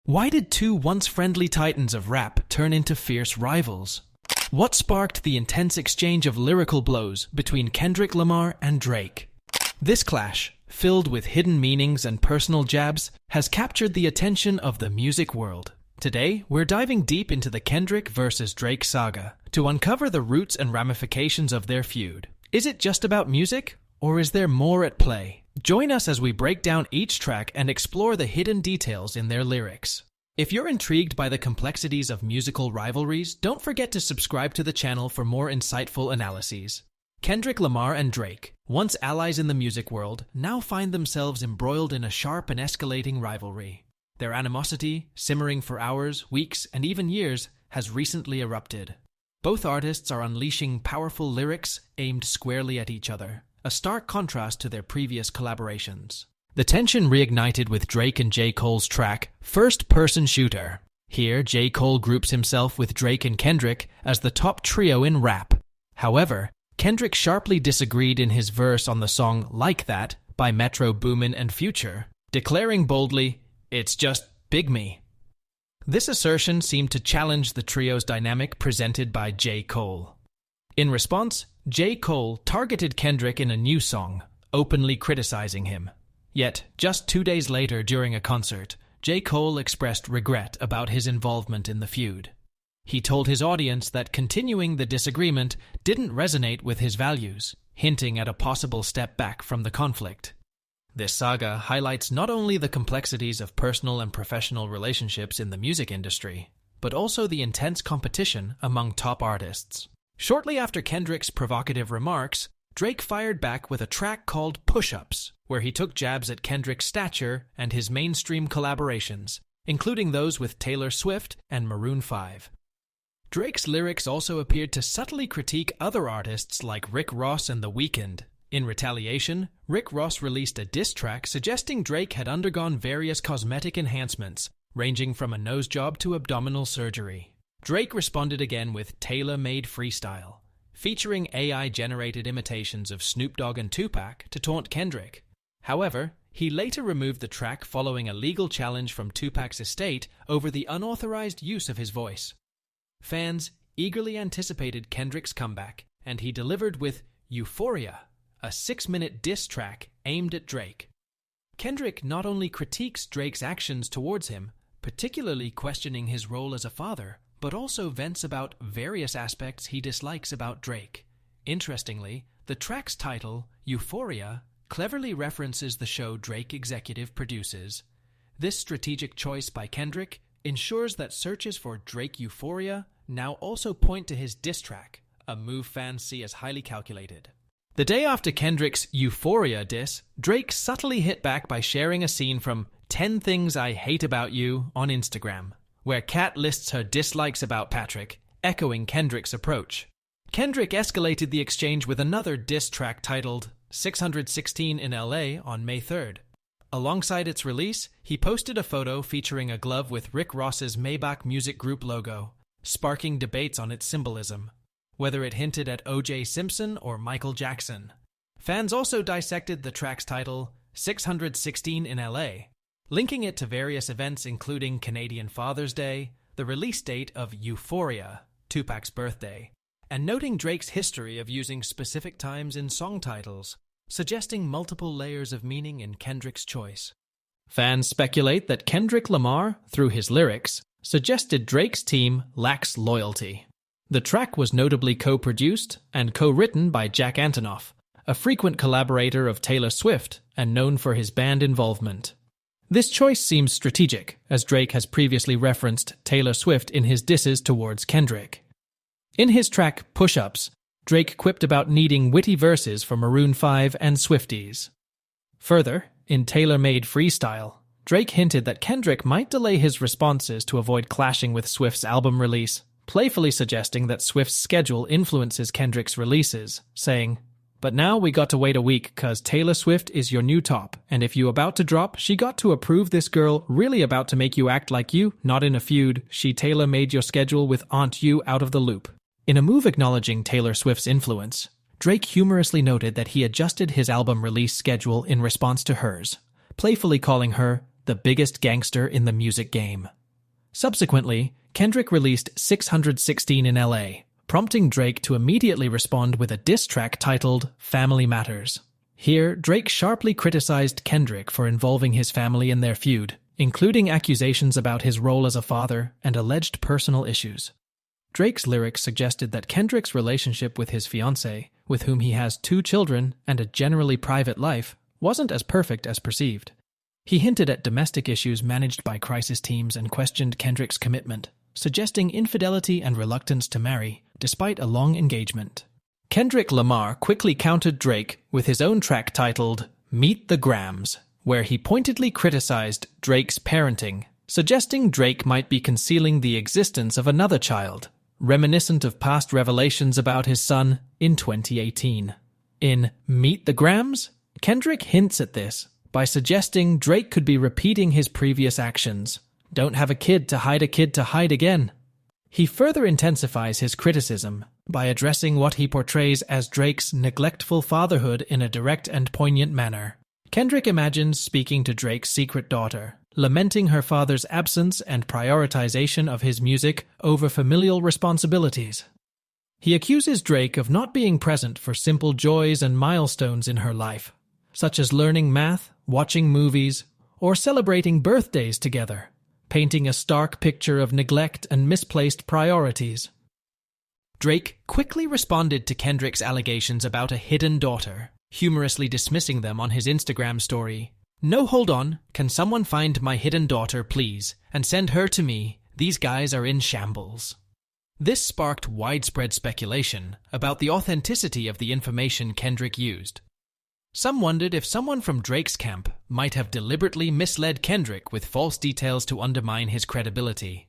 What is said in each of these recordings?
Why did two once friendly titans of rap turn into fierce rivals? What sparked the intense exchange of lyrical blows between Kendrick Lamar and Drake? This clash, filled with hidden meanings and personal jabs, has captured the attention of the music world. Today, we're diving deep into the Kendrick versus Drake saga to uncover the roots and ramifications of their feud. Is it just about music, or is there more at play? Join us as we break down each track and explore the hidden details in their lyrics. If you're intrigued by the complexities of musical rivalries, don't forget to subscribe to the channel for more insightful analyses. Kendrick Lamar and Drake, once allies in the music world, now find themselves embroiled in a sharp and escalating rivalry. Their animosity, simmering for hours, weeks, and even years, has recently erupted. Both artists are unleashing powerful lyrics aimed squarely at each other, a stark contrast to their previous collaborations. The tension reignited with Drake and J. Cole's track, First Person Shooter. Here, J. Cole groups himself with Drake and Kendrick as the top trio in rap. However, Kendrick sharply disagreed in his verse on the song Like That by Metro Boomin and Future, declaring boldly, "It's just Big Me." This assertion seemed to challenge the trio's dynamic presented by J. Cole. In response, J. Cole targeted Kendrick in a new song, openly criticizing him. Yet, just 2 days later during a concert, J. Cole expressed regret about his involvement in the feud. He told his audience that continuing the disagreement didn't resonate with his values, hinting at a possible step back from the conflict. This saga highlights not only the complexities of personal and professional relationships in the music industry, but also the intense competition among top artists. Shortly after Kendrick's provocative remarks, Drake fired back with a track called Push-Ups, where he took jabs at Kendrick's stature and his mainstream collaborations, including those with Taylor Swift and Maroon 5. Drake's lyrics also appeared to subtly critique other artists like Rick Ross and The Weeknd. In retaliation, Rick Ross released a diss track suggesting Drake had undergone various cosmetic enhancements, ranging from a nose job to abdominal surgery. Drake responded again with Tailor-Made Freestyle, featuring AI-generated imitations of Snoop Dogg and Tupac to taunt Kendrick. However, he later removed the track following a legal challenge from Tupac's estate over the unauthorized use of his voice. Fans eagerly anticipated Kendrick's comeback, and he delivered with Euphoria, a 6-minute diss track aimed at Drake. Kendrick not only critiques Drake's actions towards him, particularly questioning his role as a father, but also vents about various aspects he dislikes about Drake. Interestingly, the track's title, Euphoria, cleverly references the show Drake executive produces. This strategic choice by Kendrick ensures that searches for Drake Euphoria now also point to his diss track, a move fans see as highly calculated. The day after Kendrick's Euphoria diss, Drake subtly hit back by sharing a scene from 10 Things I Hate About You on Instagram, where Kat lists her dislikes about Patrick, echoing Kendrick's approach. Kendrick escalated the exchange with another diss track titled 616 in LA on May 3rd. Alongside its release, he posted a photo featuring a glove with Rick Ross's Maybach Music Group logo, sparking debates on its symbolism, whether it hinted at O.J. Simpson or Michael Jackson. Fans also dissected the track's title, 616 in LA, linking it to various events including Canadian Father's Day, the release date of Euphoria, Tupac's birthday, and noting Drake's history of using specific times in song titles, suggesting multiple layers of meaning in Kendrick's choice. Fans speculate that Kendrick Lamar, through his lyrics, suggested Drake's team lacks loyalty. The track was notably co-produced and co-written by Jack Antonoff, a frequent collaborator of Taylor Swift and known for his band involvement. This choice seems strategic, as Drake has previously referenced Taylor Swift in his disses towards Kendrick. In his track Push-Ups, Drake quipped about needing witty verses for Maroon 5 and Swifties. Further, in Tailor-Made Freestyle, Drake hinted that Kendrick might delay his responses to avoid clashing with Swift's album release, playfully suggesting that Swift's schedule influences Kendrick's releases, saying, "But now we got to wait a week cause Taylor Swift is your new top, and if you about to drop, she got to approve this girl really about to make you act like you, not in a feud, she tailor-made your schedule with Aunt You out of the loop." In a move acknowledging Taylor Swift's influence, Drake humorously noted that he adjusted his album release schedule in response to hers, playfully calling her the biggest gangster in the music game. Subsequently, Kendrick released 616 in LA, prompting Drake to immediately respond with a diss track titled Family Matters. Here, Drake sharply criticized Kendrick for involving his family in their feud, including accusations about his role as a father and alleged personal issues. Drake's lyrics suggested that Kendrick's relationship with his fiancée, with whom he has 2 children and a generally private life, wasn't as perfect as perceived. He hinted at domestic issues managed by crisis teams and questioned Kendrick's commitment, suggesting infidelity and reluctance to marry, despite a long engagement. Kendrick Lamar quickly countered Drake with his own track titled Meet the Grams, where he pointedly criticized Drake's parenting, suggesting Drake might be concealing the existence of another child, reminiscent of past revelations about his son in 2018. In Meet the Grams, Kendrick hints at this by suggesting Drake could be repeating his previous actions. Don't have a kid to hide again. He further intensifies his criticism by addressing what he portrays as Drake's neglectful fatherhood in a direct and poignant manner. Kendrick imagines speaking to Drake's secret daughter, lamenting her father's absence and prioritization of his music over familial responsibilities. He accuses Drake of not being present for simple joys and milestones in her life, such as learning math, watching movies, or celebrating birthdays together, painting a stark picture of neglect and misplaced priorities. Drake quickly responded to Kendrick's allegations about a hidden daughter, humorously dismissing them on his Instagram story. "No, hold on. Can someone find my hidden daughter, please, and send her to me? These guys are in shambles." This sparked widespread speculation about the authenticity of the information Kendrick used. Some wondered if someone from Drake's camp might have deliberately misled Kendrick with false details to undermine his credibility.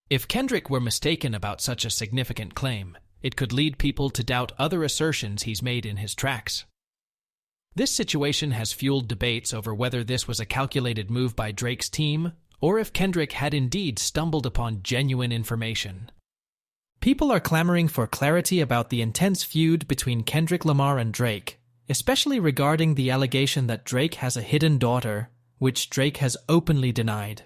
If Kendrick were mistaken about such a significant claim, it could lead people to doubt other assertions he's made in his tracks. This situation has fueled debates over whether this was a calculated move by Drake's team, or if Kendrick had indeed stumbled upon genuine information. People are clamoring for clarity about the intense feud between Kendrick Lamar and Drake, especially regarding the allegation that Drake has a hidden daughter, which Drake has openly denied.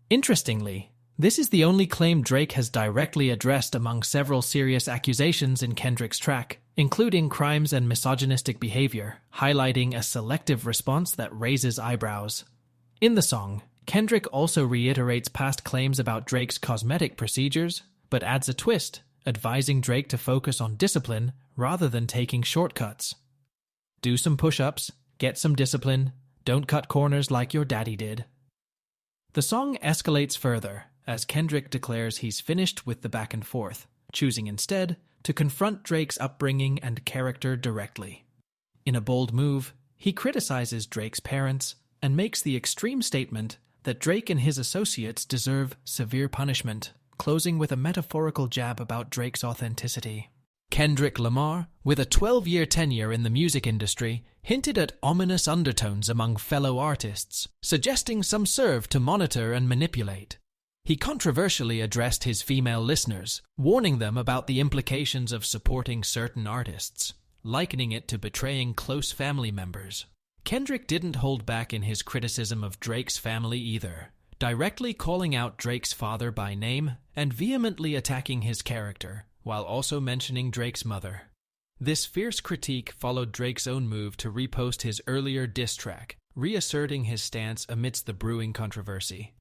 Interestingly, this is the only claim Drake has directly addressed among several serious accusations in Kendrick's track, including crimes and misogynistic behavior, highlighting a selective response that raises eyebrows. In the song, Kendrick also reiterates past claims about Drake's cosmetic procedures, but adds a twist, advising Drake to focus on discipline rather than taking shortcuts. Do some push-ups, get some discipline, don't cut corners like your daddy did. The song escalates further, as Kendrick declares he's finished with the back and forth, choosing instead to confront Drake's upbringing and character directly. In a bold move, he criticizes Drake's parents and makes the extreme statement that Drake and his associates deserve severe punishment, closing with a metaphorical jab about Drake's authenticity. Kendrick Lamar, with a 12-year tenure in the music industry, hinted at ominous undertones among fellow artists, suggesting some serve to monitor and manipulate. He controversially addressed his female listeners, warning them about the implications of supporting certain artists, likening it to betraying close family members. Kendrick didn't hold back in his criticism of Drake's family either, directly calling out Drake's father by name and vehemently attacking his character, while also mentioning Drake's mother. This fierce critique followed Drake's own move to repost his earlier diss track, reasserting his stance amidst the brewing controversy.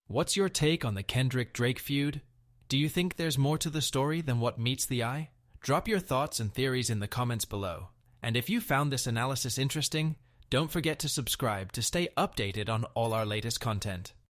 What's your take on the Kendrick-Drake feud? Do you think there's more to the story than what meets the eye? Drop your thoughts and theories in the comments below. And if you found this analysis interesting, don't forget to subscribe to stay updated on all our latest content.